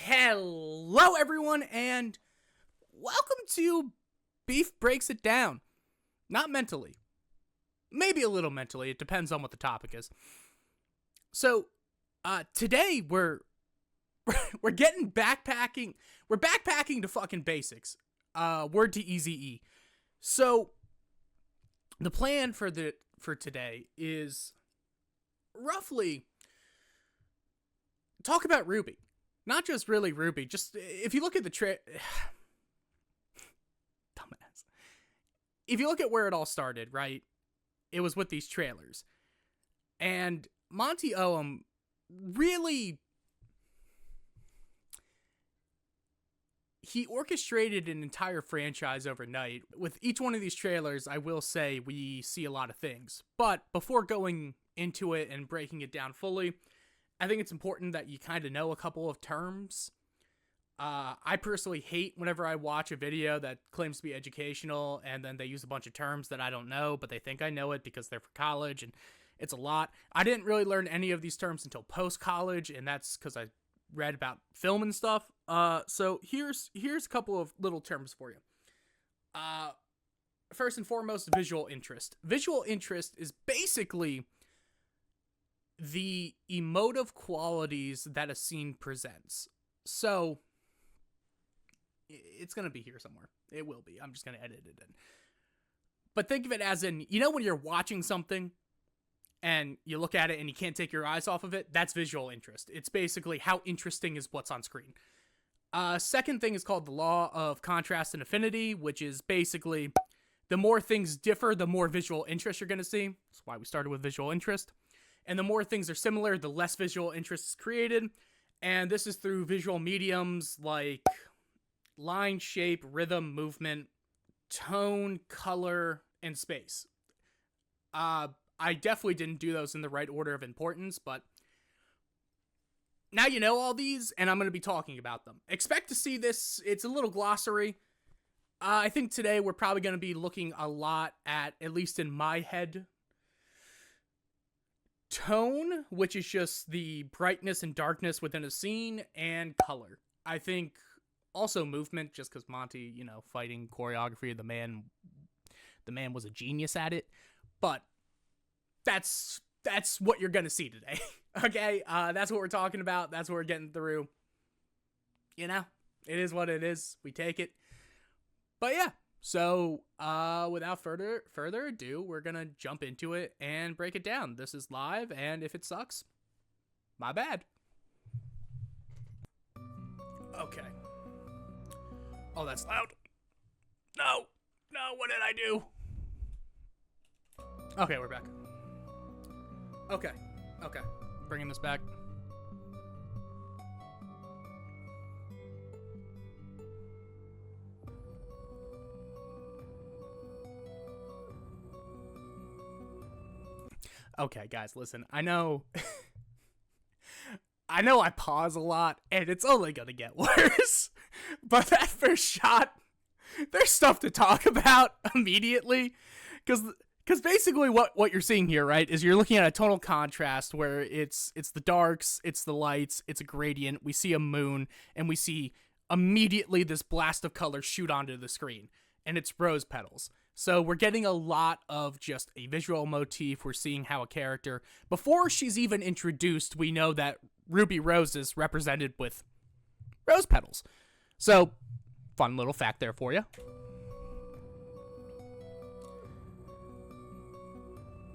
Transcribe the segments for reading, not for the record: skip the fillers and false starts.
Hello, everyone, and welcome to Beef Breaks It Down. Not mentally. Maybe a little mentally. It depends on what the topic is. So, today we're getting backpacking. We're backpacking to fucking basics. Word to Eazy-E. So, the plan for today is roughly talk about Ruby. Not just really Ruby, just if you look at the dumbass. If you look at where it all started, right? It was with these trailers. And Monty really, he orchestrated an entire franchise overnight. With each one of these trailers, I will say we see a lot of things. But before going into it and breaking it down fully, I think it's important that you kind of know a couple of terms. I personally hate whenever I watch a video that claims to be educational and then they use a bunch of terms that I don't know, but they think I know it because they're for college, and it's a lot. I didn't really learn any of these terms until post-college, and that's because I read about film and stuff. So here's a couple of little terms for you. First and foremost, visual interest. Visual interest is basically the emotive qualities that a scene presents. So, it's going to be here somewhere. It will be. I'm just going to edit it in. But think of it as in, you know when you're watching something and you look at it and you can't take your eyes off of it? That's visual interest. It's basically how interesting is what's on screen. Second thing is called the law of contrast and affinity, which is basically the more things differ, the more visual interest you're going to see. That's why we started with visual interest. And the more things are similar, the less visual interest is created. And this is through visual mediums like line, shape, rhythm, movement, tone, color, and space. I definitely didn't do those in the right order of importance, but now you know all these, and I'm going to be talking about them. Expect to see this. It's a little glossary. I think today we're probably going to be looking a lot at least in my head, tone, which is just the brightness and darkness within a scene, and color. I think also movement, just because Monty, fighting choreography, the man was a genius at it. But that's what you're gonna see today. Okay, that's what we're talking about. That's what we're getting through. It is what it is. We take it. But yeah. So, without further ado, we're gonna jump into it and break it down. This is live, and if it sucks, my bad. Okay. Oh, that's loud. No, what did I do? Okay, we're back. Okay, bringing this back. Okay, guys, listen, I know I pause a lot, and it's only gonna get worse, but that first shot, there's stuff to talk about immediately, because basically what you're seeing here, right, is you're looking at a total contrast where it's the darks, it's the lights, it's a gradient, we see a moon, and we see immediately this blast of color shoot onto the screen, and it's rose petals. So we're getting a lot of just a visual motif. We're seeing how a character, before she's even introduced, we know that Ruby Rose is represented with rose petals. So, fun little fact there for you.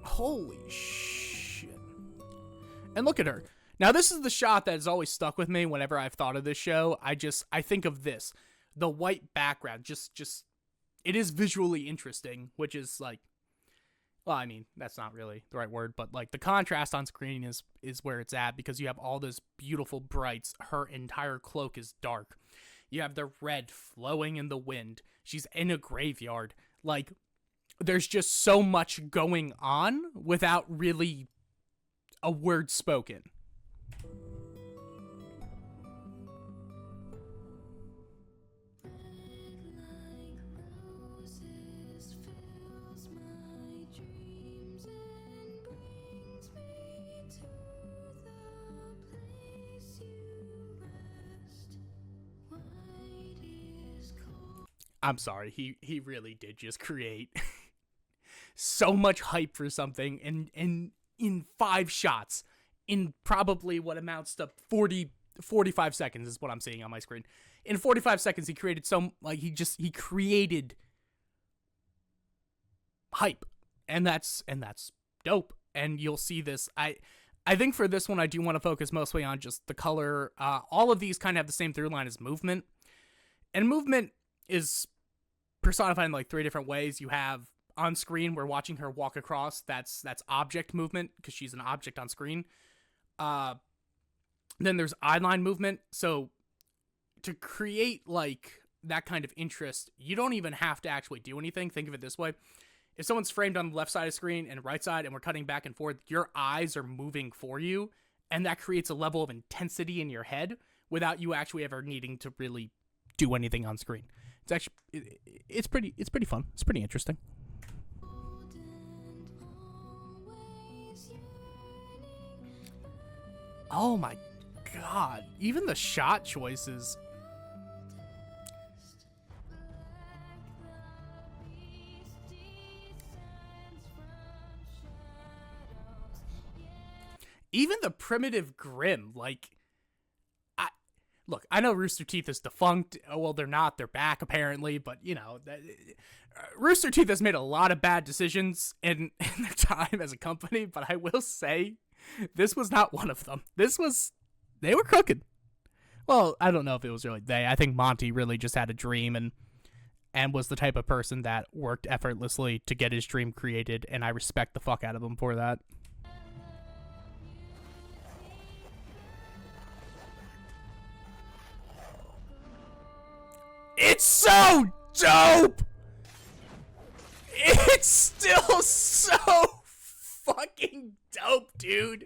Holy shit. And look at her. Now, this is the shot that has always stuck with me whenever I've thought of this show. I think of this. The white background, just it is visually interesting, which is like, well, I mean, that's not really the right word, but like the contrast on screen is where it's at, because you have all those beautiful brights. Her entire cloak is dark. You have the red flowing in the wind. She's in a graveyard. Like, there's just so much going on without really a word spoken. I'm sorry, he really did just create so much hype for something in 5 shots, in probably what amounts to 45 seconds is what I'm seeing on my screen. In 45 seconds, he created he created hype, and that's dope. And you'll see this. I think for this one, I do want to focus mostly on just the color. All of these kind of have the same through line as movement, and movement is personified in like 3 different ways. You have on screen, we're watching her walk across. That's object movement because she's an object on screen. Then there's eyeline movement. So to create like that kind of interest, you don't even have to actually do anything. Think of it this way. If someone's framed on the left side of the screen and right side and we're cutting back and forth, your eyes are moving for you, and that creates a level of intensity in your head without you actually ever needing to really do anything on screen. It's actually it's pretty fun. It's pretty interesting. Oh my god, even the shot choices. Even the primitive Grim, like, I know Rooster Teeth is defunct. Oh, well, they're not. They're back, apparently. But, you know, Rooster Teeth has made a lot of bad decisions in their time as a company. But I will say, this was not one of them. They were crooked. Well, I don't know if it was really they. I think Monty really just had a dream and was the type of person that worked effortlessly to get his dream created. And I respect the fuck out of him for that. It's so dope! It's still so fucking dope, dude.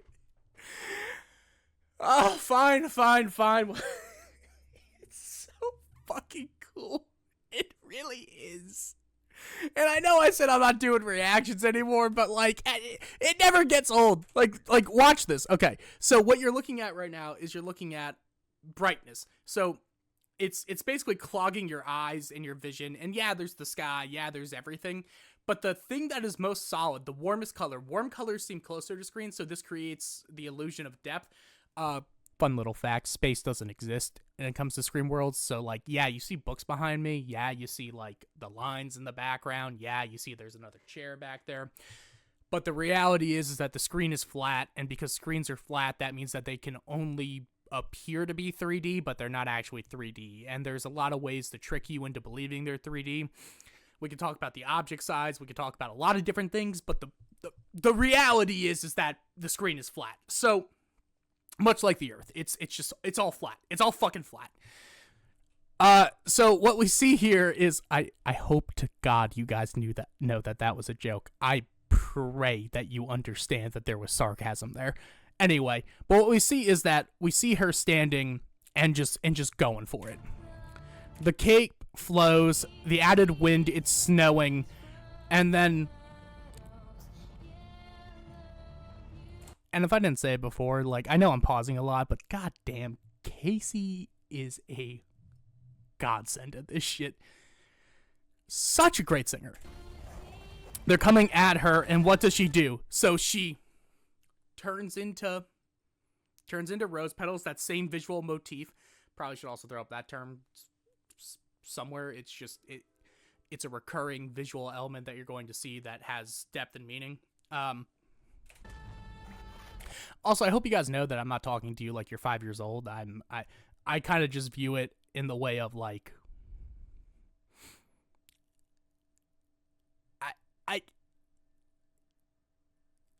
Oh, fine. It's so fucking cool. It really is. And I know I said I'm not doing reactions anymore, but like, it never gets old. Like watch this. Okay, so what you're looking at right now is you're looking at brightness. So it's basically clogging your eyes and your vision. And yeah, there's the sky. Yeah, there's everything. But the thing that is most solid, the warmest color, warm colors seem closer to screen, so this creates the illusion of depth. Fun little fact, space doesn't exist when it comes to screen worlds. So like, yeah, you see books behind me. Yeah, you see like the lines in the background. Yeah, you see there's another chair back there. But the reality is that the screen is flat, and because screens are flat, that means that they can only appear to be 3D, but they're not actually 3D. And there's a lot of ways to trick you into believing they're 3D. We can talk about the object size. We can talk about a lot of different things, but the reality is that the screen is flat. So much like the Earth, it's all flat. It's all fucking flat. So what we see here is I hope to God you guys know that was a joke. I pray that you understand that there was sarcasm there. Anyway, but what we see is that we see her standing and just going for it. The cape flows, the added wind, it's snowing, and then... And if I didn't say it before, like, I know I'm pausing a lot, but goddamn, Casey is a godsend at this shit. Such a great singer. They're coming at her, and what does she do? So she turns into rose petals, that same visual motif. Probably should also throw up that term somewhere. It's just it's a recurring visual element that you're going to see that has depth and meaning. Also, I hope you guys know that I'm not talking to you like you're 5 years old. I kind of just view it in the way of like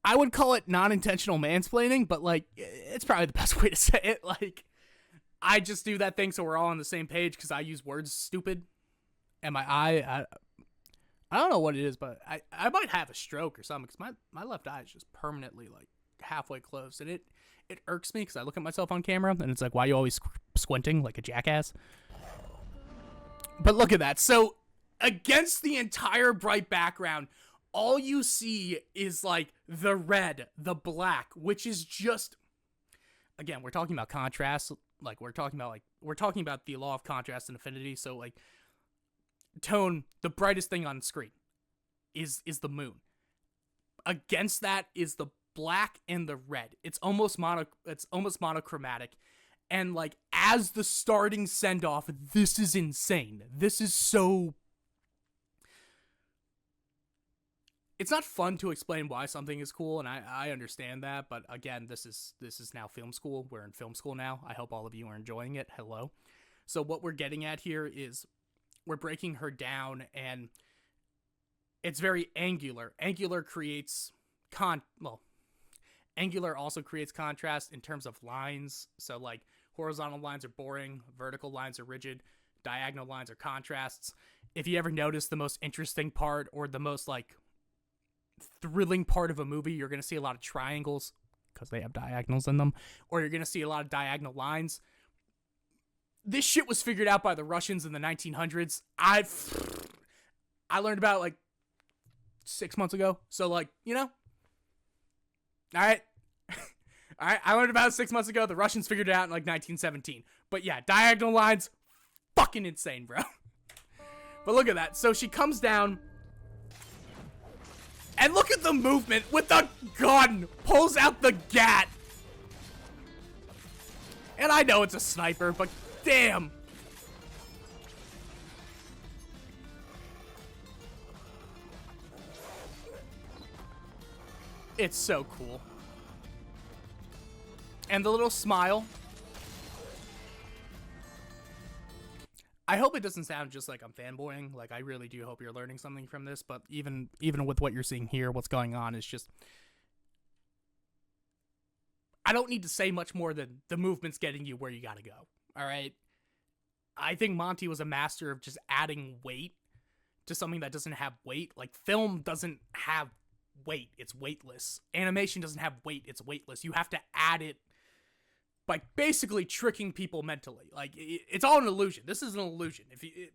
I would call it non-intentional mansplaining, but like it's probably the best way to say it. Like, I just do that thing so we're all on the same page because I use words stupid, and my eye, I don't know what it is, but I might have a stroke or something because my left eye is just permanently like halfway closed, and it irks me because I look at myself on camera and it's like, why are you always squinting like a jackass? But look at that. So against the entire bright background, all you see is like the red, the black, which is just, again, we're talking about contrast. Like we're talking about the law of contrast and affinity. So like tone, the brightest thing on screen is the moon. Against that is the black and the red. It's almost monochromatic. And like as the starting send off, this is insane. This is so, it's not fun to explain why something is cool, and I understand that, but again, this is now film school. We're in film school now. I hope all of you are enjoying it. Hello. So what we're getting at here is we're breaking her down, and it's very angular. Angular also creates contrast in terms of lines. So like horizontal lines are boring, vertical lines are rigid, diagonal lines are contrasts. If you ever notice the most interesting part or the most like thrilling part of a movie, you're going to see a lot of triangles because they have diagonals in them, or you're going to see a lot of diagonal lines. This shit was figured out by the Russians in the 1900s. I learned about it like 6 months ago. So like, you know, all right. All right, I learned about it 6 months ago. The Russians figured it out in like 1917. But yeah, diagonal lines, fucking insane, bro. But look at that. So she comes down, and look at the movement with the gun. Pulls out the gat. And I know it's a sniper, but damn. It's so cool. And the little smile. I hope it doesn't sound just like I'm fanboying. Like, I really do hope you're learning something from this. But even with what you're seeing here, what's going on is just, I don't need to say much more than the movement's getting you where you gotta go. All right? I think Monty was a master of just adding weight to something that doesn't have weight. Like, film doesn't have weight. It's weightless. Animation doesn't have weight. It's weightless. You have to add it by basically tricking people mentally. Like, it's all an illusion. This is an illusion. If you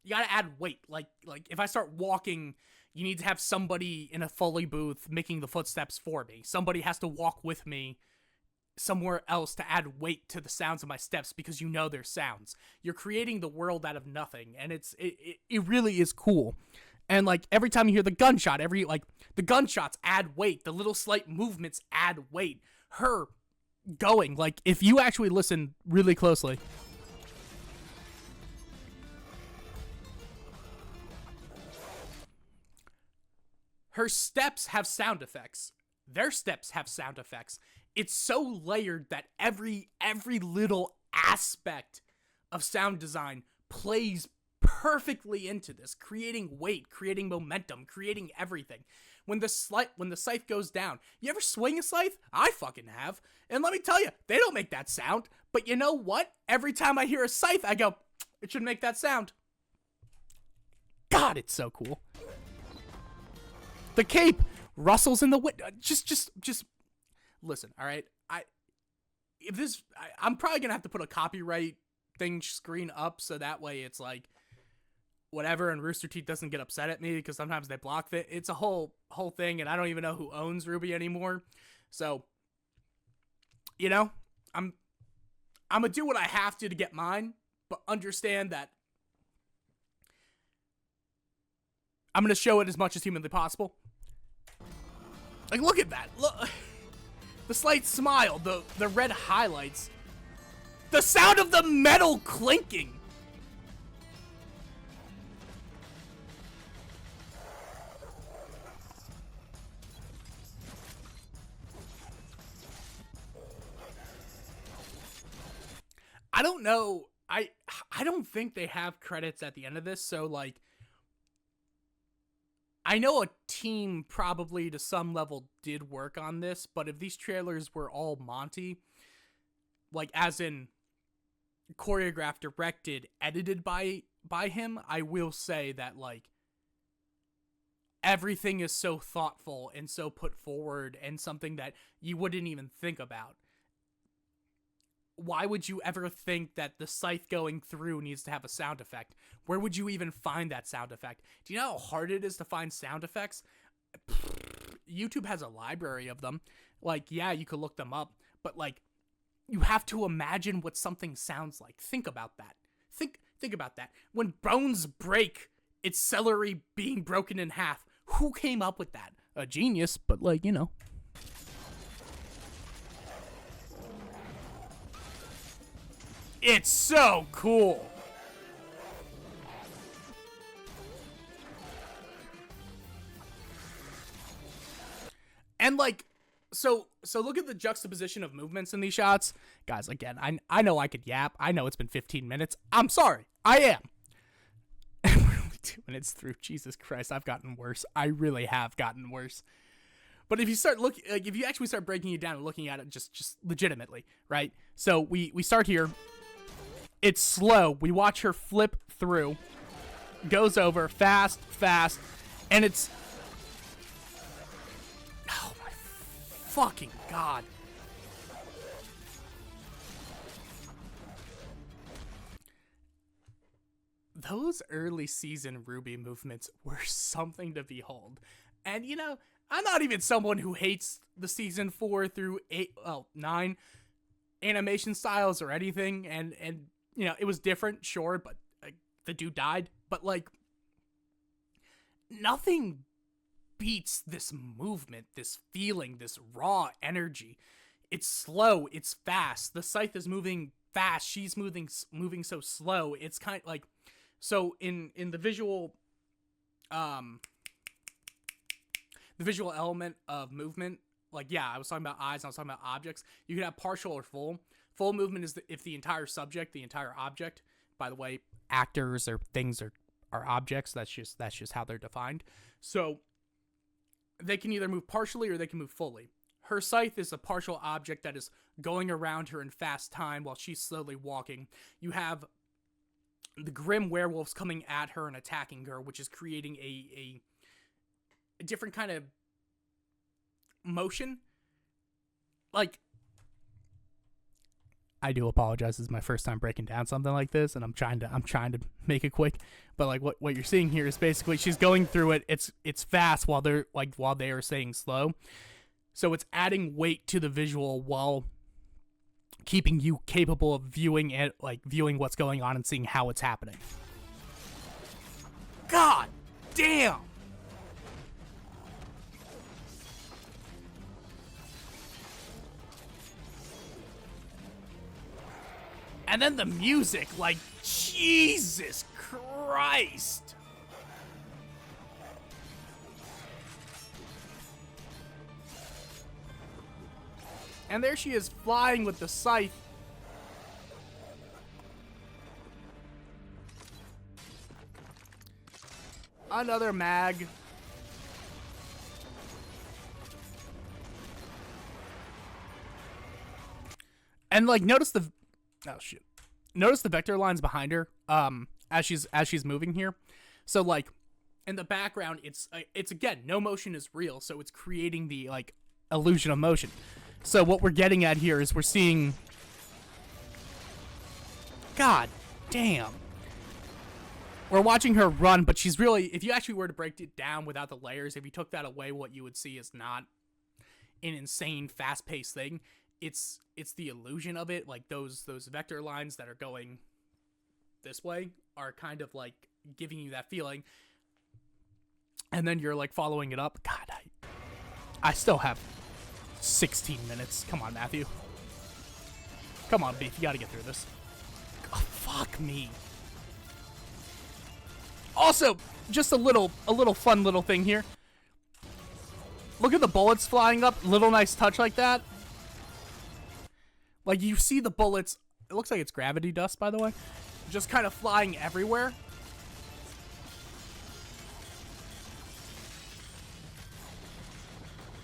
gotta add weight. Like if I start walking, you need to have somebody in a Foley booth making the footsteps for me. Somebody has to walk with me somewhere else to add weight to the sounds of my steps because you know there's sounds. You're creating the world out of nothing, and it really is cool. And like every time you hear the gunshot, the gunshots add weight. The little slight movements add weight. Her going, like, if you actually listen really closely, her steps have sound effects. Their steps have sound effects. It's so layered that every little aspect of sound design plays perfectly into this, creating weight, creating momentum, creating everything. When the scythe goes down, you ever swing a scythe? I fucking have. And let me tell you, they don't make that sound. But you know what? Every time I hear a scythe, I go, it should make that sound. God, it's so cool. The cape rustles in the wind. Just listen, all right? I'm probably gonna have to put a copyright thing screen up so that way it's like whatever, and Rooster Teeth doesn't get upset at me because sometimes they block it. It's a whole thing, and I don't even know who owns Ruby anymore. So, you know, I'm gonna do what I have to get mine, but understand that I'm gonna show it as much as humanly possible. Like, look at that. Look, the slight smile, the red highlights, the sound of the metal clinking. I don't know. I don't think they have credits at the end of this, so like I know a team probably to some level did work on this, but if these trailers were all Monty, like as in choreographed, directed, edited by him, I will say that like everything is so thoughtful and so put forward and something that you wouldn't even think about. Why would you ever think that the scythe going through needs to have a sound effect? Where would you even find that sound effect? Do you know how hard it is to find sound effects? YouTube has a library of them. Like, yeah, you could look them up, but like, you have to imagine what something sounds like. Think about that. Think about that. When bones break It's celery being broken in half. Who came up with that? A genius, but like, you know. It's so cool. And like, so look at the juxtaposition of movements in these shots. Guys, again, I know I could yap. I know it's been 15 minutes. I'm sorry. I am. And we're only 2 minutes through. Jesus Christ, I've gotten worse. I really have gotten worse. But if you start looking, like, if you actually start breaking it down and looking at it just legitimately, right? So we start here. It's slow. We watch her flip through. Goes over fast, and it's, oh my fucking god. Those early season Ruby movements were something to behold. And you know, I'm not even someone who hates the season 4 through 9 animation styles or anything, and you know, it was different, sure, but the dude died, but like, nothing beats this movement, this feeling, this raw energy. It's slow, it's fast. The scythe is moving fast. She's moving so slow. It's kind of like, so in the visual element of movement, like, yeah, I was talking about eyes, I was talking about objects. You can have partial or full. Full movement is if the entire subject, the entire object. By the way, actors or things are objects. That's just how they're defined. So they can either move partially or they can move fully. Her scythe is a partial object that is going around her in fast time while she's slowly walking. You have the grim werewolves coming at her and attacking her, which is creating a different kind of motion. Like, I do apologize. This is my first time breaking down something like this, and I'm trying to make it quick. But like, what you're seeing here is basically she's going through it. It's fast while they are saying slow. So it's adding weight to the visual while keeping you capable of viewing it, like viewing what's going on and seeing how it's happening. God damn. And then the music, like, Jesus Christ. And there she is flying with the scythe. Another mag. And like, notice the, oh shit. Notice the vector lines behind her as she's moving here. So like, in the background, it's again, no motion is real, so it's creating the like illusion of motion. So what we're getting at here is we're seeing, God damn. We're watching her run, but she's really, if you actually were to break it down without the layers, if you took that away, what you would see is not an insane fast-paced thing. It's the illusion of it. Like those vector lines that are going this way are kind of like giving you that feeling. And then you're like following it up. God, I still have 16 minutes. Come on, Matthew. Come on, Beef. You gotta get through this. Oh, fuck me. Also, just a little fun little thing here. Look at the bullets flying up. Little nice touch like that. Like, you see the bullets. It looks like it's gravity dust, by the way. Just kind of flying everywhere.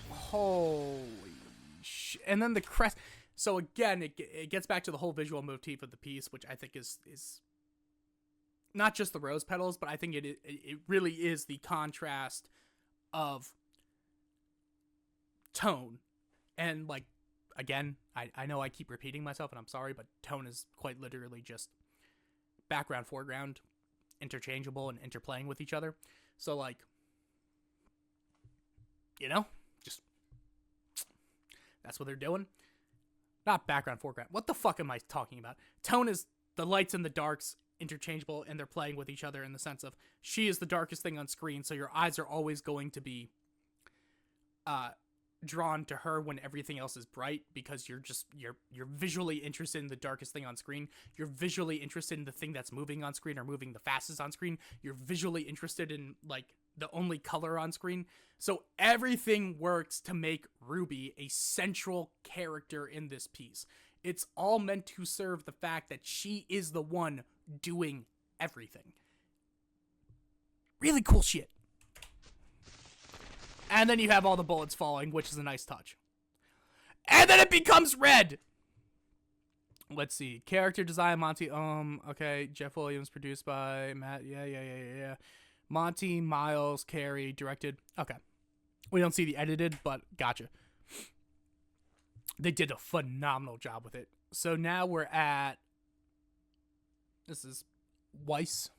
Holy shit. And then the crest. So again, it gets back to the whole visual motif of the piece, which I think is not just the rose petals, but I think it really is the contrast of tone. And like, again, I know I keep repeating myself and I'm sorry, but tone is quite literally just background, foreground, interchangeable and interplaying with each other. So like, you know, just, that's what they're doing. Not background, foreground. What the fuck am I talking about? Tone is the lights and the darks interchangeable, and they're playing with each other in the sense of she is the darkest thing on screen, so your eyes are always going to be drawn to her when everything else is bright, because you're visually interested in the darkest thing on screen. You're visually interested in the thing that's moving on screen or moving the fastest on screen. You're visually interested in like the only color on screen. So everything works to make Ruby a central character in this piece. It's all meant to serve the fact that she is the one doing everything. Really cool shit. And then you have all the bullets falling, which is a nice touch. And then it becomes red! Let's see. Character design, Monty, okay. Jeff Williams, produced by Matt, yeah. Monty, Miles, Carey, directed. Okay. We don't see the edited, but gotcha. They did a phenomenal job with it. So now we're at... This is Weiss,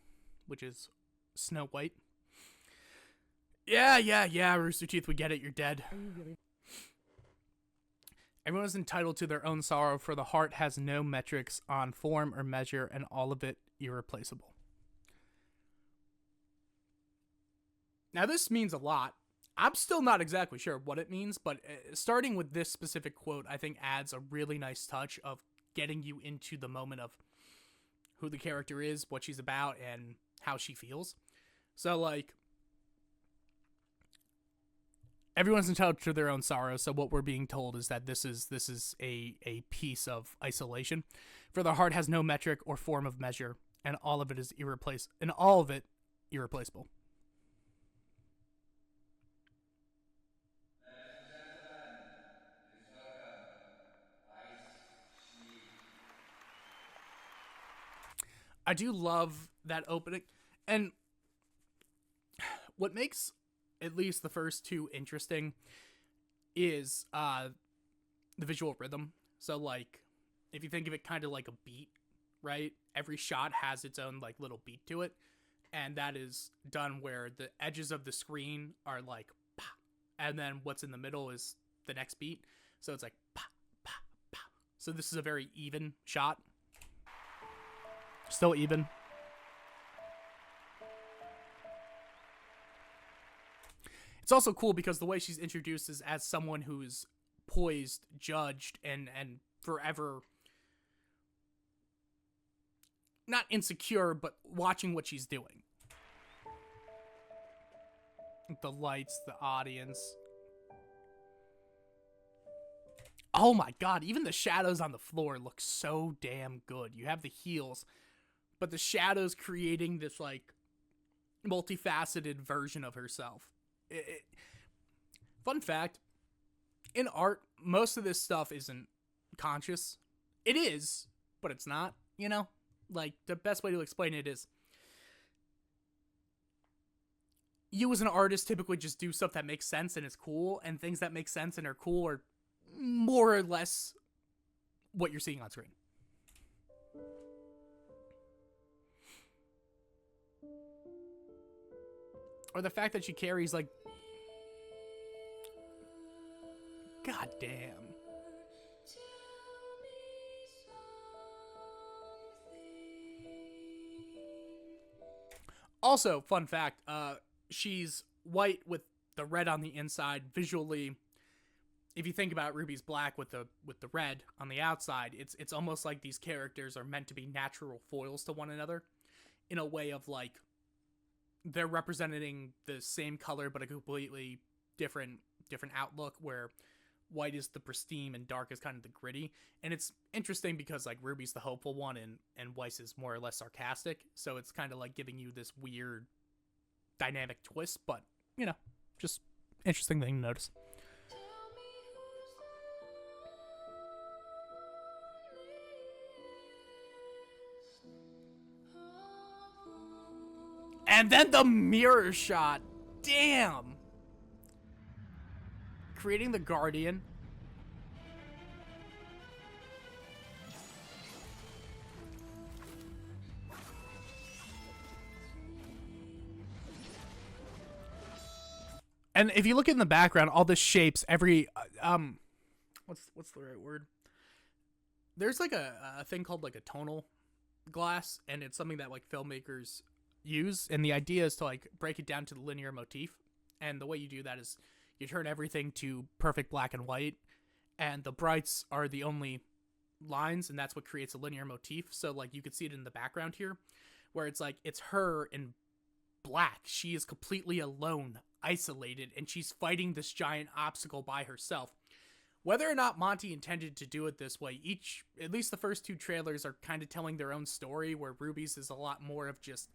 which is Snow White. Yeah, Rooster Teeth, we get it, you're dead. Everyone is entitled to their own sorrow, for the heart has no metrics on form or measure, and all of it irreplaceable. Now, this means a lot. I'm still not exactly sure what it means, but starting with this specific quote, I think adds a really nice touch of getting you into the moment of who the character is, what she's about, and how she feels. So, like, everyone's entitled to their own sorrow, so what we're being told is that this is a piece of isolation. For the heart has no metric or form of measure, and all of it is irreplaceable. I do love that opening, and what makes at least the first two interesting is the visual rhythm. So, like, if you think of it kind of like a beat, right? Every shot has its own, like, little beat to it, and that is done where the edges of the screen are like, pa, and then what's in the middle is the next beat. So it's like, pa, pa, pa. So this is a very even shot. Still even. It's also cool because the way she's introduced is as someone who's poised, judged, and forever not insecure, but watching what she's doing. The lights, the audience. Oh my god, even the shadows on the floor look so damn good. You have the heels, but the shadows creating this, like, multifaceted version of herself. Fun fact, in art, most of this stuff isn't conscious. It is, but it's not, you know? Like, the best way to explain it is, you as an artist typically just do stuff that makes sense and is cool, and things that make sense and are cool are more or less what you're seeing on screen. Or the fact that she carries, like, god damn. Also, fun fact, she's white with the red on the inside. Visually, if you think about Ruby's black with the red on the outside, it's almost like these characters are meant to be natural foils to one another, in a way of, like, they're representing the same color but a completely different outlook, where white is the pristine and dark is kind of the gritty. And it's interesting because, like, Ruby's the hopeful one and Weiss is more or less sarcastic, so it's kind of like giving you this weird dynamic twist, but, you know, just interesting thing to notice. And then the mirror shot. Damn. Creating the Guardian. And if you look in the background, all the shapes, every what's the right word? There's like a thing called like a tonal glass, and it's something that like filmmakers use, and the idea is to like break it down to the linear motif. And the way you do that is you turn everything to perfect black and white, and the brights are the only lines, and that's what creates a linear motif. So like you could see it in the background here, where it's like it's her in black. She is completely alone, isolated, and she's fighting this giant obstacle by herself. Whether or not Monty intended to do it this way, at least the first two trailers are kind of telling their own story, where Ruby's is a lot more of just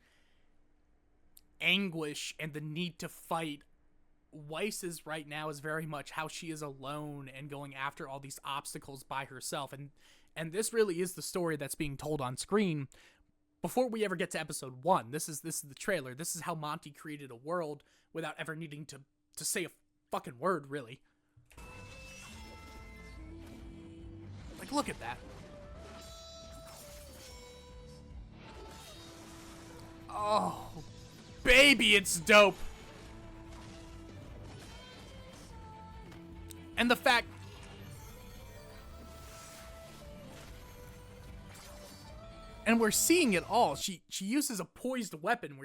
anguish and the need to fight. Weiss's right now is very much how she is alone and going after all these obstacles by herself, and this really is the story that's being told on screen. Before we ever get to episode 1, this is the trailer. This is how Monty created a world without ever needing to say a fucking word, really. Like, look at that. Oh, baby, it's dope. And the fact... And we're seeing it all. She uses a poised weapon.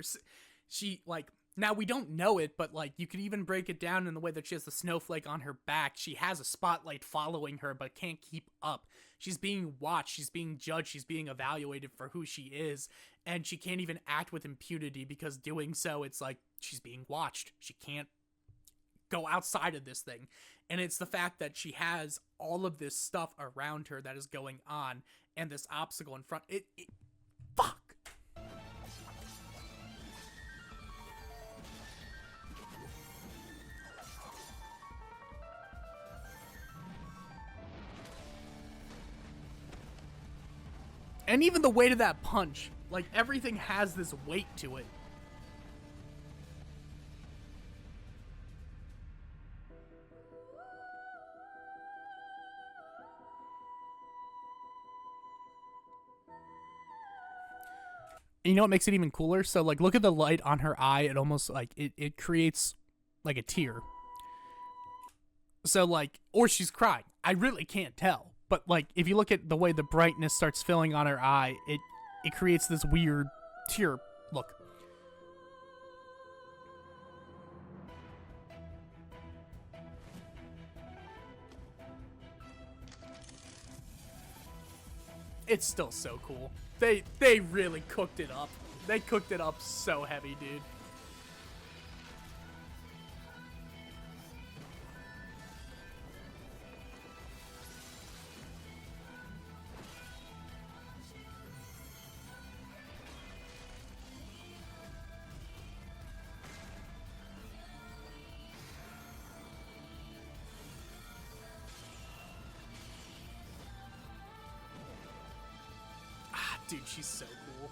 She, like... Now, we don't know it, but, like, you could even break it down in the way that she has the snowflake on her back. She has a spotlight following her, but can't keep up. She's being watched. She's being judged. She's being evaluated for who she is. And she can't even act with impunity, because doing so, it's like, she's being watched. She can't go outside of this thing. And it's the fact that she has all of this stuff around her that is going on, and this obstacle in front. Fuck. And even the weight of that punch, like, everything has this weight to it. And you know what makes it even cooler? So, like, look at the light on her eye. It almost, like, it creates, like, a tear. So, like, or she's crying. I really can't tell. But, like, if you look at the way the brightness starts filling on her eye, it creates this weird tear look. It's still so cool. They really cooked it up. They cooked it up so heavy, dude. Dude, she's so cool.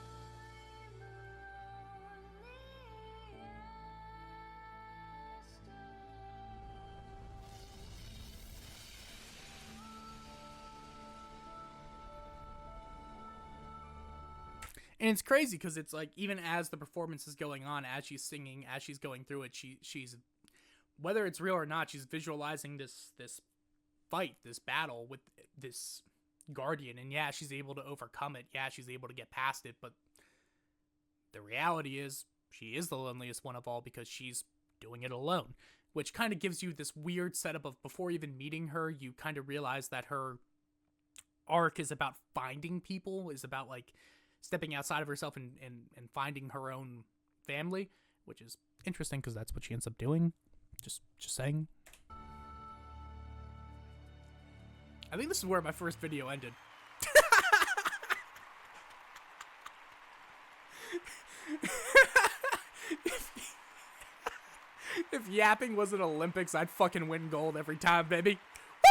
And it's crazy because it's like, even as the performance is going on, as she's singing, as she's going through it, she's whether it's real or not, she's visualizing this fight, this battle with this guardian, and yeah, she's able to overcome it. Yeah, she's able to get past it, but the reality is she is the loneliest one of all, because she's doing it alone, which kind of gives you this weird setup of, before even meeting her, you kind of realize that her arc is about finding people, is about like stepping outside of herself and finding her own family, which is interesting because that's what she ends up doing. Just saying. I think this is where my first video ended. If yapping was an Olympics, I'd fucking win gold every time, baby. Woo!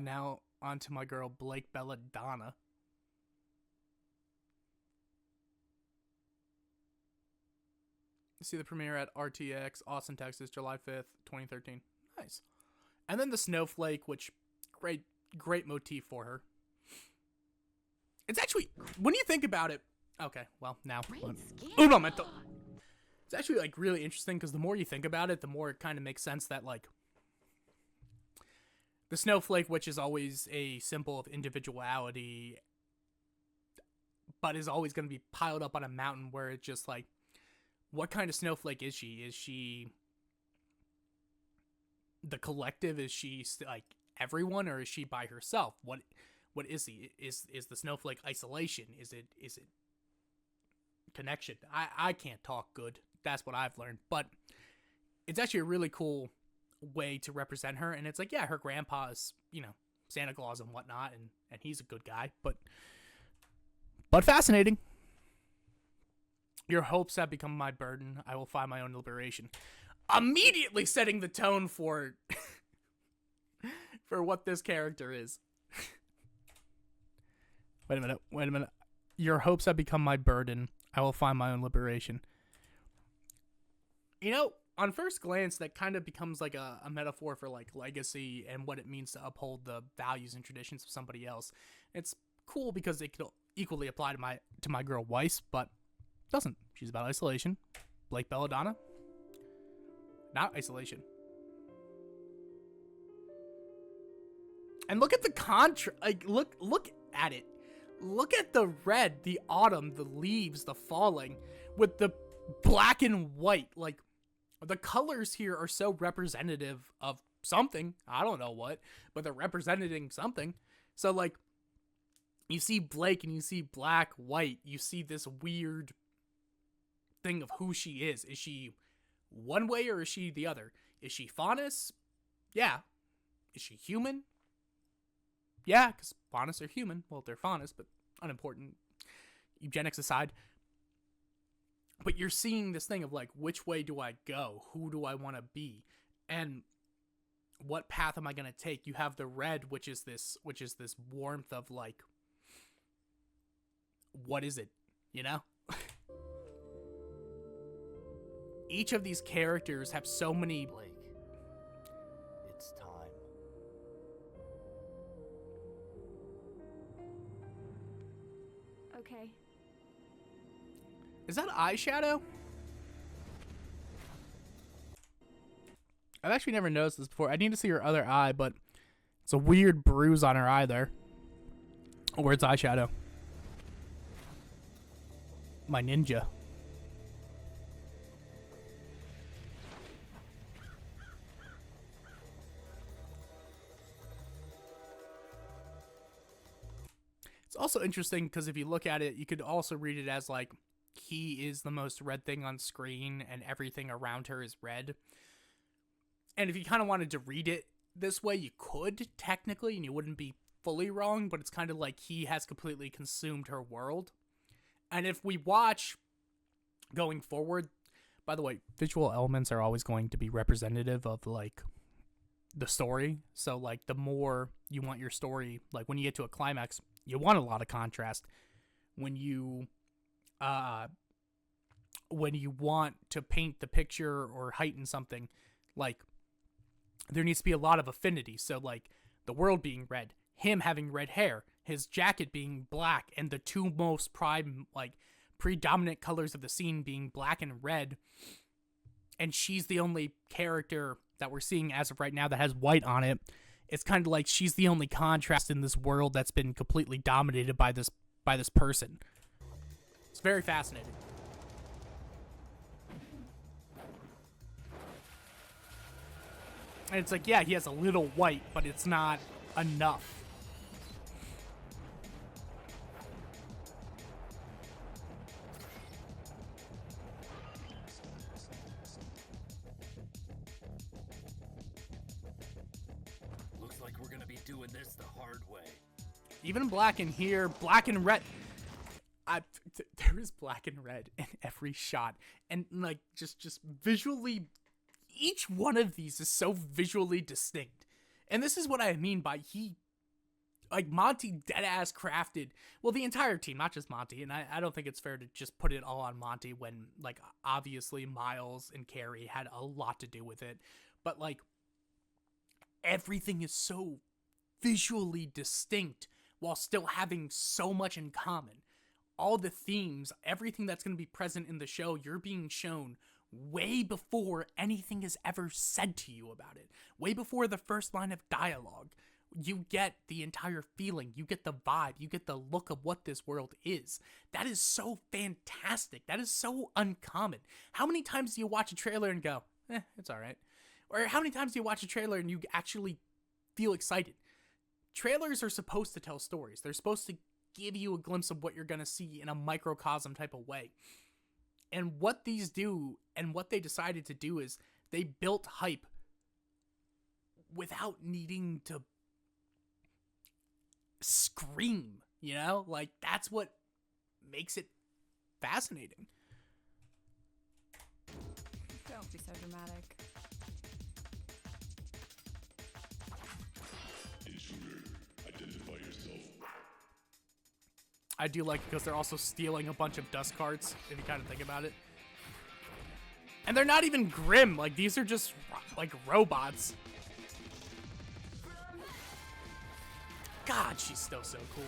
Now on to my girl Blake Belladonna. See the premiere at RTX, Austin, Texas, July 5th, 2013. Nice. And then the snowflake, which, great motif for her. It's actually, when you think about it, okay, well, now, un momento. It's actually like really interesting because the more you think about it, the more it kind of makes sense that like the snowflake, which is always a symbol of individuality, but is always going to be piled up on a mountain where it's just like, what kind of snowflake is she? Is she the collective? Is she like everyone, or is she by herself? What is he? Is the snowflake isolation? Is it connection? I can't talk good. That's what I've learned, but it's actually a really cool way to represent her. And it's like, yeah, her grandpa is, you know, Santa Claus and whatnot, and he's a good guy, but fascinating. Your hopes have become my burden. I will find my own liberation. Immediately setting the tone for for what this character is. Wait a minute. Your hopes have become my burden. I will find my own liberation. You know, on first glance, that kind of becomes like a metaphor for like legacy and what it means to uphold the values and traditions of somebody else. It's cool because it could equally apply to my girl Weiss, but doesn't. She's about isolation. Blake Belladonna, not isolation. And look at the contrast. Like, look at it. Look at the red, the autumn, the leaves, the falling, with the black and white. Like, the colors here are so representative of something. I don't know what, but they're representing something. So, like, you see Blake and you see black, white. You see this weird thing of who she is. Is she one way or is she the other? Is she faunus? Yeah. Is she human? Yeah, because faunus are human. Well, they're faunus, but unimportant. Eugenics aside. But you're seeing this thing of like, which way do I go? Who do I want to be? And what path am I going to take? You have the red, which is this warmth of like, what is it? You know? Each of these characters have so many... Blake, it's time. Okay. Is that eyeshadow? I've actually never noticed this before. I need to see her other eye, but it's a weird bruise on her eye there. Or it's eyeshadow. My ninja. It's also interesting because if you look at it, you could also read it as like, he is the most red thing on screen and everything around her is red. And if you kind of wanted to read it this way, you could technically, and you wouldn't be fully wrong, but it's kind of like he has completely consumed her world. And if we watch going forward, by the way, visual elements are always going to be representative of like the story. So like the more you want your story, like when you get to a climax, you want a lot of contrast. When you want to paint the picture or heighten something, like there needs to be a lot of affinity. So like the world being red, him having red hair, his jacket being black, and the two most predominant colors of the scene being black and red. And she's the only character that we're seeing as of right now that has white on it. It's kind of like she's the only contrast in this world that's been completely dominated by this person. It's very fascinating. And it's like, yeah, he has a little white, but it's not enough. Looks like we're gonna be doing this the hard way. Even black in here, black and red. There is black and red in every shot. And like just visually, each one of these is so visually distinct. And this is what I mean by Monty deadass crafted, well, the entire team, not just Monty, and I don't think it's fair to just put it all on Monty when, like, obviously Miles and Carrie had a lot to do with it, but, like, everything is so visually distinct while still having so much in common. All the themes, everything that's going to be present in the show, you're being shown way before anything is ever said to you about it. Way before the first line of dialogue. You get the entire feeling, you get the vibe, you get the look of what this world is. That is so fantastic. That is so uncommon. How many times do you watch a trailer and go, it's alright? Or how many times do you watch a trailer and you actually feel excited? Trailers are supposed to tell stories. They're supposed to give you a glimpse of what you're going to see in a microcosm type of way. And what these do, and what they decided to do, is they built hype without needing to scream, you know? Like, that's what makes it fascinating. Don't be so dramatic. Intruder, identify yourself. I do like it because they're also stealing a bunch of dust carts, if you kind of think about it. And they're not even grim. Like, these are just, like, robots. God, she's still so cool.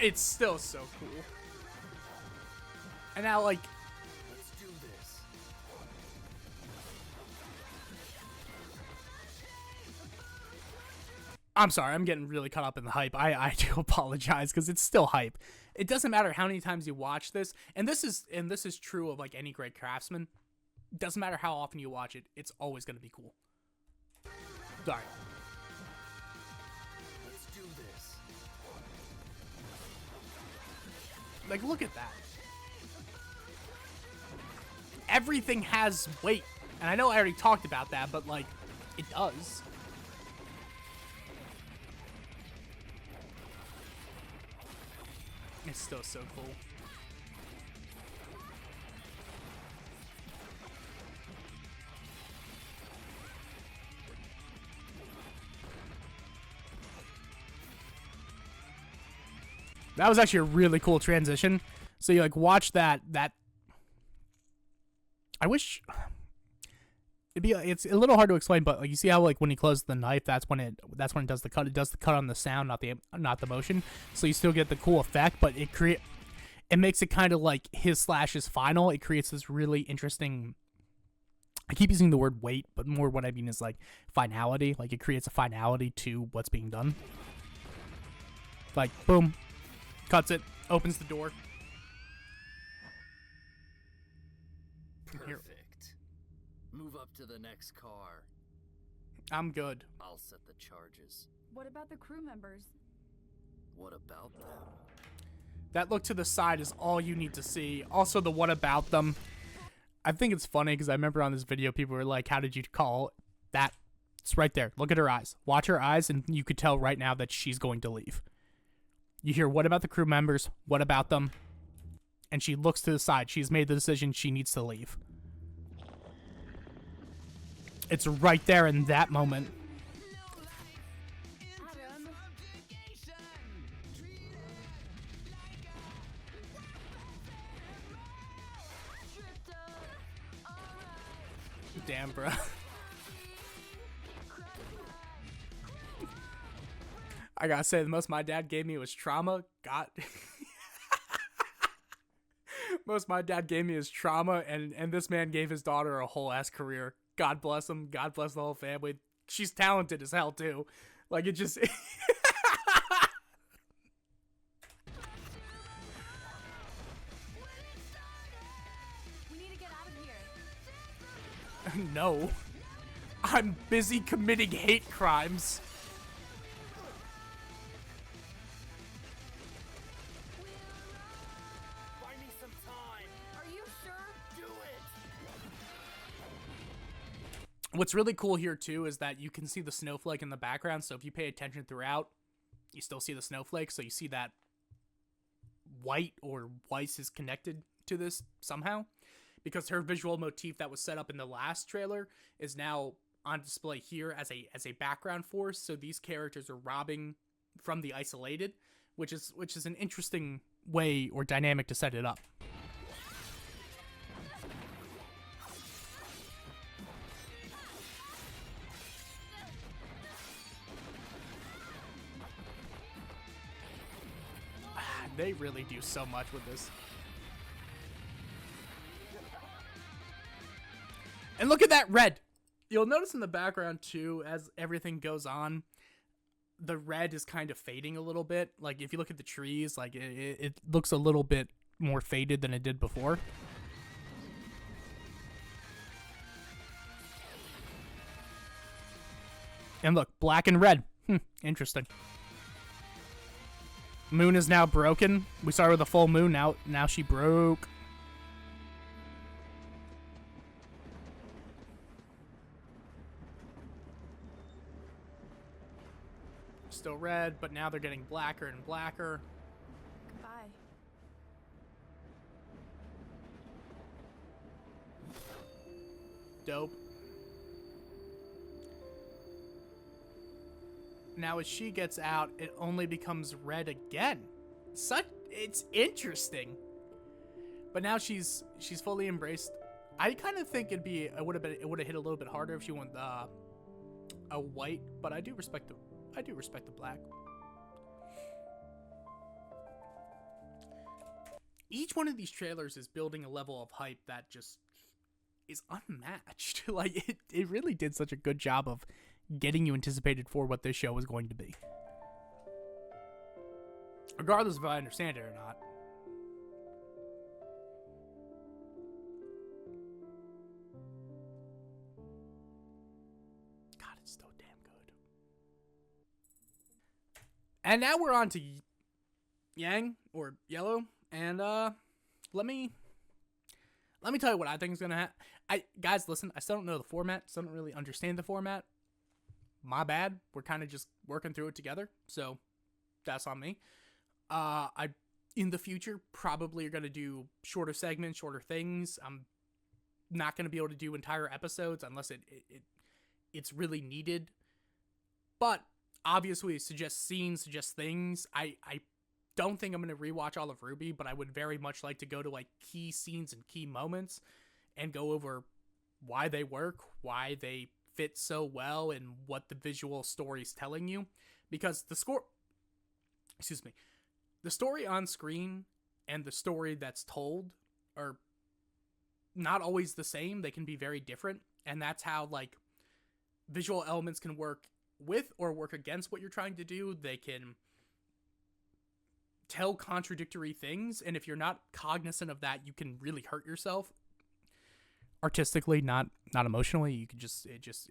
It's still so cool. And now, like, Let's do this. I'm sorry, I'm getting really caught up in the hype. I do apologize because it's still hype. It doesn't matter how many times you watch this, and this is true of like any great craftsman. It doesn't matter how often you watch it, it's always gonna be cool. Sorry. Let's do this. Like, look at that. Everything has weight. And I know I already talked about that, but like, it does. It's still so cool. That was actually a really cool transition. So you like watch that I wish it's a little hard to explain, but like you see how like when he closes the knife, that's when it does the cut. It does the cut on the sound, not the motion. So you still get the cool effect, but it makes it kind of like his final. It creates this really interesting, I keep using the word weight, but more what I mean is like finality. Like it creates a finality to what's being done. Like boom, cuts it, opens the door. Here. Perfect. Move up to the next car. I'm good. I'll set the charges. What about the crew members? What about them? That look to the side is all you need to see. Also, the what about them. I think it's funny because I remember on this video, people were like, how did you call that? It's right there. Look at her eyes. Watch her eyes, and you could tell right now that she's going to leave. You hear, what about the crew members? What about them? And she looks to the side. She's made the decision she needs to leave. It's right there in that moment. Adam. Damn, bro. I gotta say, the most my dad gave me was trauma. God. Most my dad gave me is trauma, and this man gave his daughter a whole ass career. God bless him. God bless the whole family. She's talented as hell too. Like it just. We need to get out of here. No. I'm busy committing hate crimes. Find me some time. Are you sure? Do it. What's really cool here too is that you can see the snowflake in the background. So if you pay attention throughout, you still see the snowflake. So you see that white or Weiss is connected to this somehow, because her visual motif that was set up in the last trailer is now on display here as a background force. So these characters are robbing from the isolated, which is an interesting way or dynamic to set it up. They really do so much with this. And look at that red. You'll notice in the background too, as everything goes on, the red is kind of fading a little bit. Like if you look at the trees, like it looks a little bit more faded than it did before. And look, black and red. Interesting. Moon is now broken. We started with a full moon. Now she broke. Still red, but now they're getting blacker and blacker. Goodbye. Dope. Now as she gets out, it only becomes red again. It's interesting. But now she's fully embraced. I kind of think it would have hit a little bit harder if she went a white, but I do respect the black. Each one of these trailers is building a level of hype that just is unmatched. Like it really did such a good job of getting you anticipated for what this show was going to be. Regardless if I understand it or not. God, it's so damn good. And now we're on to Yang, or Yellow, and let me tell you what I think is gonna happen. Guys, listen, I still don't know the format, still don't really understand the format. My bad. We're kind of just working through it together, so that's on me. I in the future probably are gonna do shorter segments, shorter things. I'm not gonna be able to do entire episodes unless it's really needed. But obviously, suggest scenes, suggest things. I don't think I'm gonna rewatch all of RWBY, but I would very much like to go to like key scenes and key moments and go over why they work, why they fit so well, and what the visual story is telling you. Because the story on screen and the story that's told are not always the same. They can be very different, and that's how like visual elements can work with or work against what you're trying to do. They can tell contradictory things, and if you're not cognizant of that, you can really hurt yourself artistically, not emotionally. You could just it just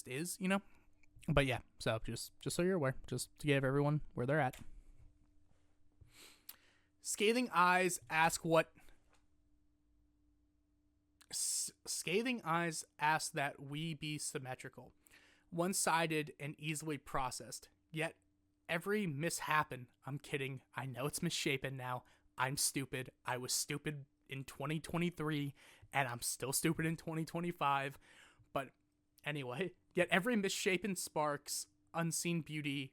is, you know. But yeah, so just so you're aware, just to give everyone where they're at. Scathing Eyes ask that we be symmetrical, one-sided, and easily processed. Yet every mishappen. I'm kidding. I know it's misshapen now. I'm stupid. I was stupid in 2023, and I'm still stupid in 2025. But anyway, yet every misshapen sparks unseen beauty.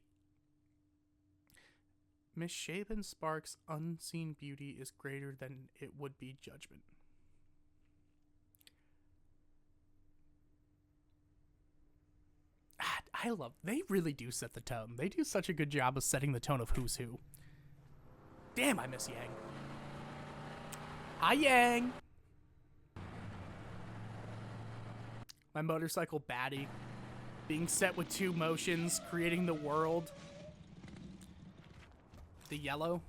Misshapen sparks unseen beauty is greater than it would be judgment. I love, they really do set the tone. They do such a good job of setting the tone of who's who. Damn, I miss Yang. Hi, Yang. My motorcycle baddie. Being set with two motions, creating the world. The yellow.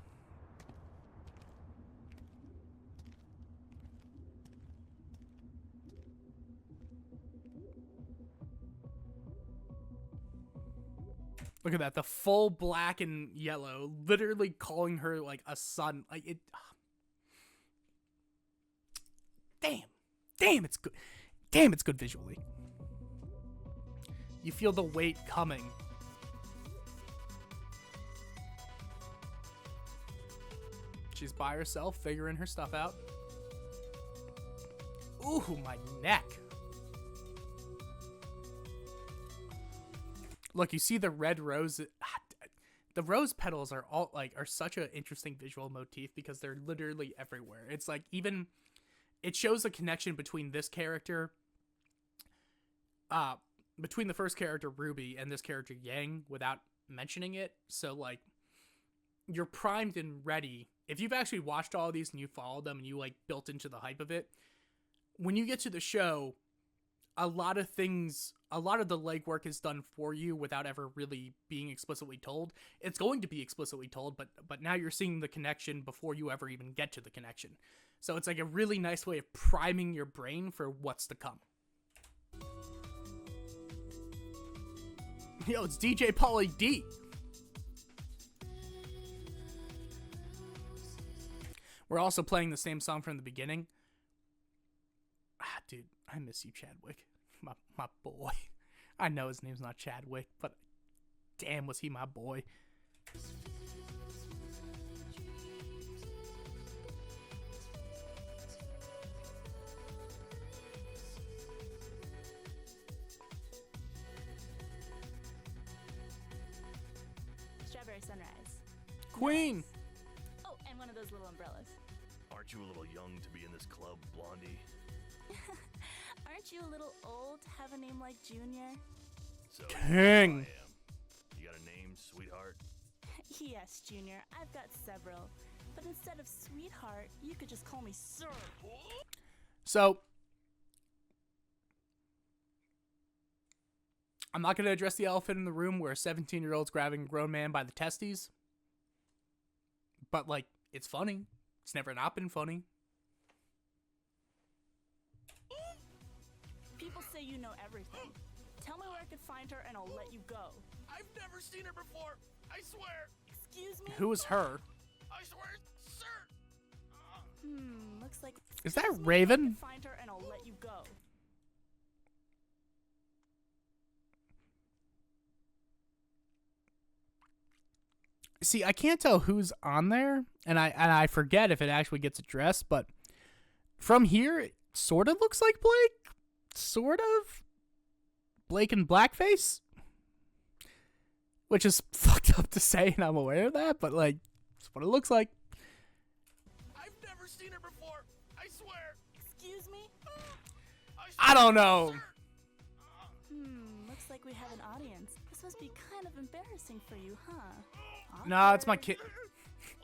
Look at that, the full black and yellow, literally calling her like a sun. Like it. Damn, it's good. Damn, it's good visually. You feel the weight coming. She's by herself, figuring her stuff out. Ooh, my neck. Look, you see the red rose. the rose petals are all like are such an interesting visual motif because they're literally everywhere. It's like even it shows a connection between this character, between the first character Ruby and this character Yang without mentioning it. So like you're primed and ready. If you've actually watched all of these and you followed them and you like built into the hype of it, when you get to the show, a lot of the legwork is done for you without ever really being explicitly told. It's going to be explicitly told, but now you're seeing the connection before you ever even get to the connection. So it's like a really nice way of priming your brain for what's to come. Yo, it's DJ Pauly D. We're also playing the same song from the beginning. Dude, I miss you, Chadwick. My boy. I know his name's not Chadwick, but damn, was he my boy. Strawberry sunrise. Queen! Oh, and one of those little umbrellas. Aren't you a little young to be in this club, Blondie? Aren't you a little old to have a name like Junior? So King. I am. You got a name, sweetheart? Yes, Junior, I've got several. But instead of sweetheart, you could just call me Sir. So, I'm not going to address the elephant in the room where a 17-year-old's grabbing a grown man by the testes. But, like, it's funny. It's never not been funny. People say you know everything. Tell me where I could find her and I'll let you go. I've never seen her before. I swear. Excuse me? Who is her? I swear, sir. Looks like... Is that Excuse me, Raven? I could find her and I'll let you go. See, I can't tell who's on there, and I forget if it actually gets addressed, but from here, it sort of looks like Blake. Sort of. Blake in blackface? Which is fucked up to say, and I'm aware of that, but, like, that's what it looks like. I've never seen her before. I swear. Excuse me? I don't know. Looks like we have an audience. This must be kind of embarrassing for you, huh? Nah, it's my Awkward. kink.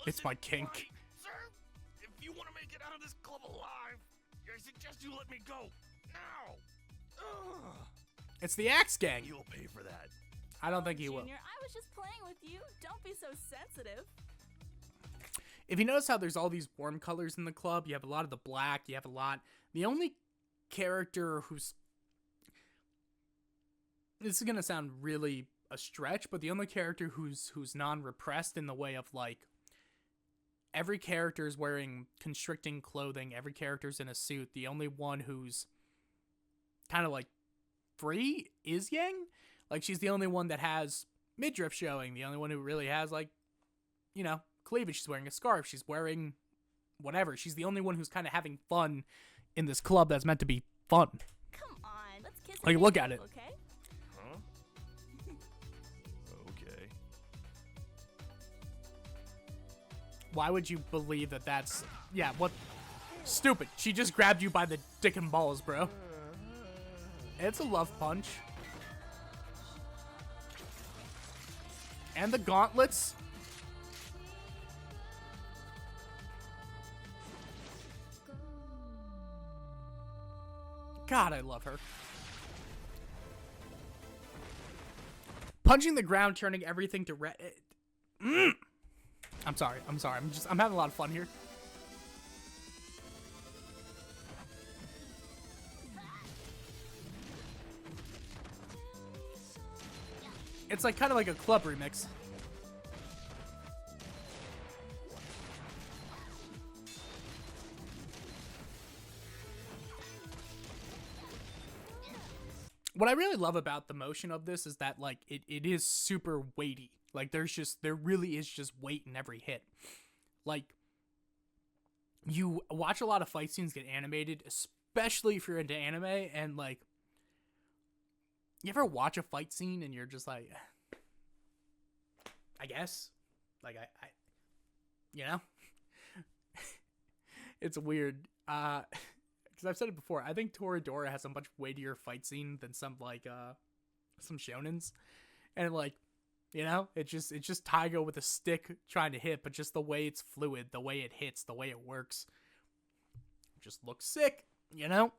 It's my kink. Sir, if you want to make it out of this club alive, I suggest you let me go. Now. It's the Axe Gang. You'll pay for that. I don't think he will. Junior, I was just playing with you. Don't be so sensitive. If you notice how there's all these warm colors in the club, you have a lot of the black, you have a lot. The only character who's... This is going to sound really a stretch, but the only character who's non-repressed in the way of, like, every character is wearing constricting clothing, every character's in a suit. The only one who's kind of, like, free is Yang. Like, she's the only one that has midriff showing, the only one who really has, like, you know, cleavage. She's wearing a scarf, she's wearing whatever. She's the only one who's kind of having fun in this club that's meant to be fun. Come on, let's kiss Like, and look make at up, it. Okay? Huh? Okay. Why would you believe that that's... Yeah, what... Stupid. She just grabbed you by the dick and balls, bro. It's a love punch. And the gauntlets. God, I love her. Punching the ground, turning everything to red. I'm sorry. I'm having a lot of fun here. It's like kind of like a club remix. What I really love about the motion of this is that, like, it is super weighty. Like, there really is just weight in every hit. Like, you watch a lot of fight scenes get animated, especially if you're into anime, and, like, you ever watch a fight scene and you're just like, I guess. Like, I you know? It's weird. Because I've said it before, I think Toradora has a much weightier fight scene than some shonens. And, like, you know, it's just Taiga with a stick trying to hit, but just the way it's fluid, the way it hits, the way it works, just looks sick, you know?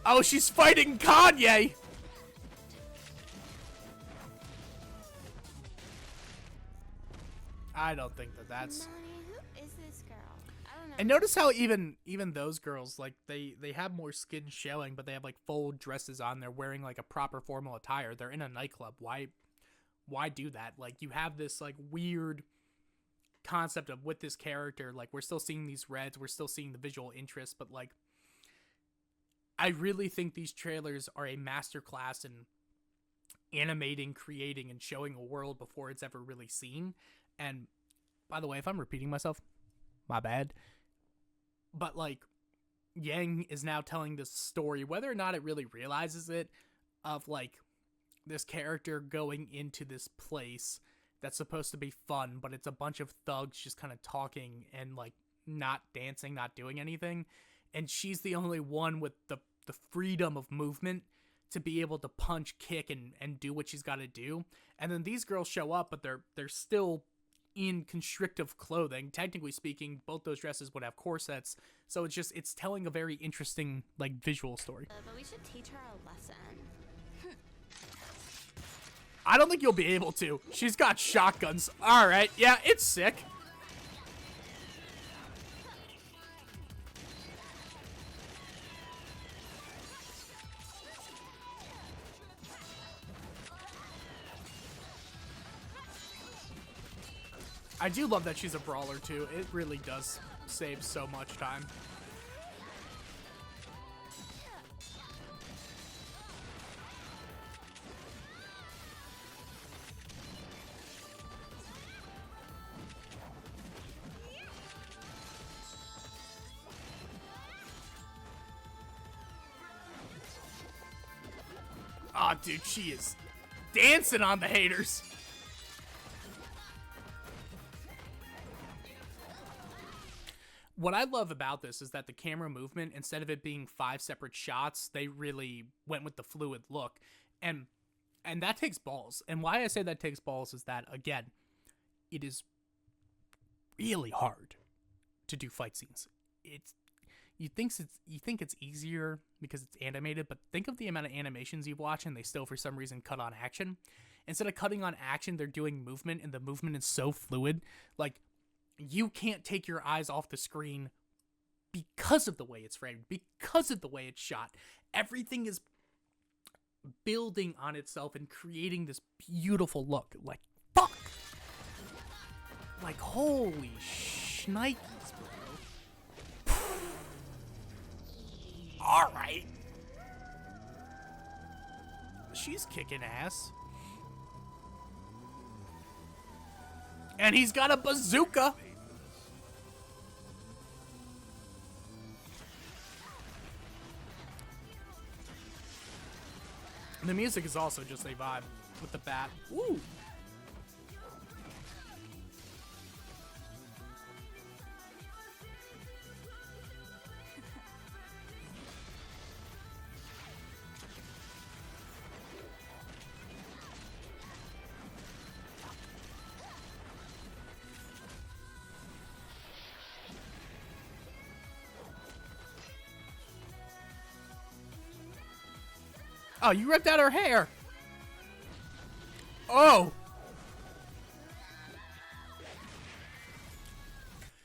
Oh, she's fighting Kanye! I don't think that's... Who is this girl? I don't know. And notice how even those girls, like, they have more skin showing, but they have, like, full dresses on. They're wearing, like, a proper formal attire. They're in a nightclub. Why do that? Like, you have this, like, weird concept of with this character, like, we're still seeing these reds, we're still seeing the visual interest, but, like, I really think these trailers are a masterclass in animating, creating, and showing a world before it's ever really seen. And by the way, if I'm repeating myself, my bad. But, like, Yang is now telling this story, whether or not it really realizes it, of, like, this character going into this place that's supposed to be fun, but it's a bunch of thugs just kind of talking and, like, not dancing, not doing anything. And she's the only one with the freedom of movement to be able to punch, kick, and do what she's got to do. And then these girls show up, but they're still in constrictive clothing. Technically speaking, both those dresses would have corsets. So it's telling a very interesting, like, visual story. But we should teach her a lesson. I don't think you'll be able to. She's got shotguns. All right. Yeah, it's sick. I do love that she's a brawler, too. It really does save so much time. Aw, oh, dude, she is dancing on the haters. What I love about this is that the camera movement, instead of it being 5 separate shots, they really went with the fluid look. And that takes balls. And why I say that takes balls is that, again, it is really hard to do fight scenes. You think it's easier because it's animated, but think of the amount of animations you watch and they still for some reason cut on action. Instead of cutting on action, they're doing movement, and the movement is so fluid. Like, you can't take your eyes off the screen because of the way it's framed, because of the way it's shot. Everything is building on itself and creating this beautiful look. Like, fuck! Like, holy shnikes, bro. Alright. She's kicking ass. And he's got a bazooka. And the music is also just a vibe with the bat. Woo! Oh, you ripped out her hair. Oh.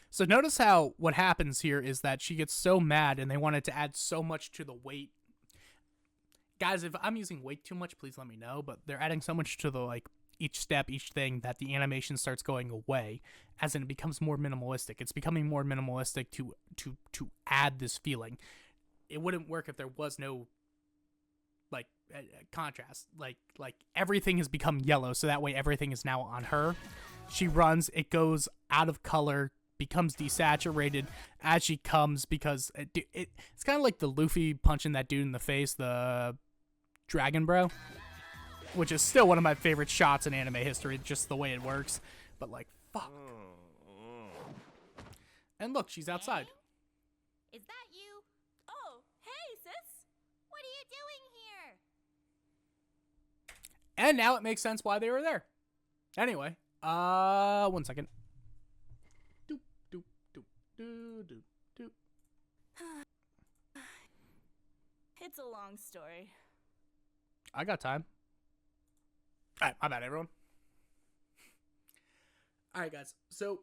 So notice how what happens here is that she gets so mad and they wanted to add so much to the weight. Guys, if I'm using weight too much, please let me know. But they're adding so much to the, like, each step, each thing, that the animation starts going away, as in it becomes more minimalistic. It's becoming more minimalistic to add this feeling. It wouldn't work if there was no, like, contrast. Like everything has become yellow, so that way everything is now on her. She runs, it goes out of color, becomes desaturated as she comes, because it's kind of like the Luffy punching that dude in the face, the dragon bro. which is still one of my favorite shots in anime history, just the way it works. But like, fuck. And look, she's outside. Is that you? Oh, hey, sis. What are you doing here? And now it makes sense why they were there. Anyway, 1 second. Doop, doop, doop, doop, doop, doop. It's a long story. I got time. Alright, my bad, everyone. Alright, guys. So,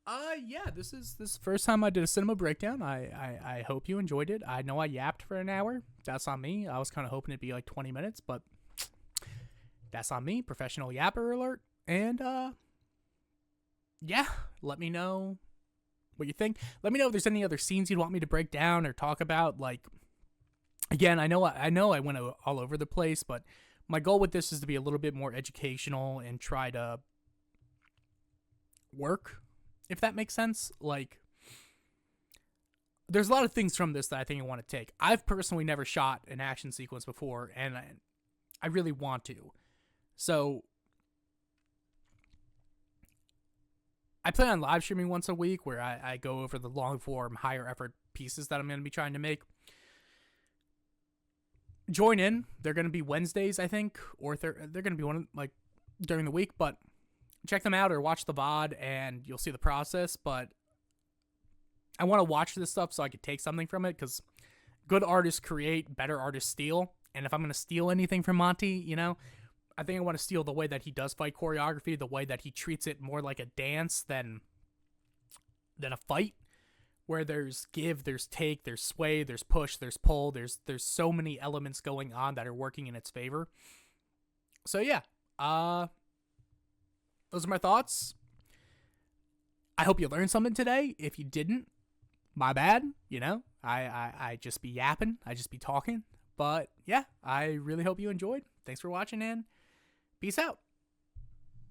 yeah, this is the first time I did a cinema breakdown. I hope you enjoyed it. I know I yapped for an hour. That's on me. I was kind of hoping it'd be like 20 minutes, but that's on me. Professional yapper alert. And, yeah, let me know what you think. Let me know if there's any other scenes you'd want me to break down or talk about. Like, again, I know I went all over the place, but my goal with this is to be a little bit more educational and try to work, if that makes sense. Like, there's a lot of things from this that I think I want to take. I've personally never shot an action sequence before, and I really want to. So, I plan on live streaming once a week where I go over the long form, higher effort pieces that I'm going to be trying to make. Join in. They're going to be Wednesdays, I think, or they're going to be one like during the week, but check them out or watch the VOD and you'll see the process. But I want to watch this stuff so I could take something from it, because good artists create, better artists steal. And if I'm going to steal anything from Monty, you know, I think I want to steal the way that he does fight choreography, the way that he treats it more like a dance than a fight, where there's give, there's take, there's sway, there's push, there's pull, there's so many elements going on that are working in its favor. So yeah, those are my thoughts. I hope you learned something today. If you didn't, my bad. You know, I just be yapping, I just be talking. But yeah, I really hope you enjoyed. Thanks for watching, and peace out.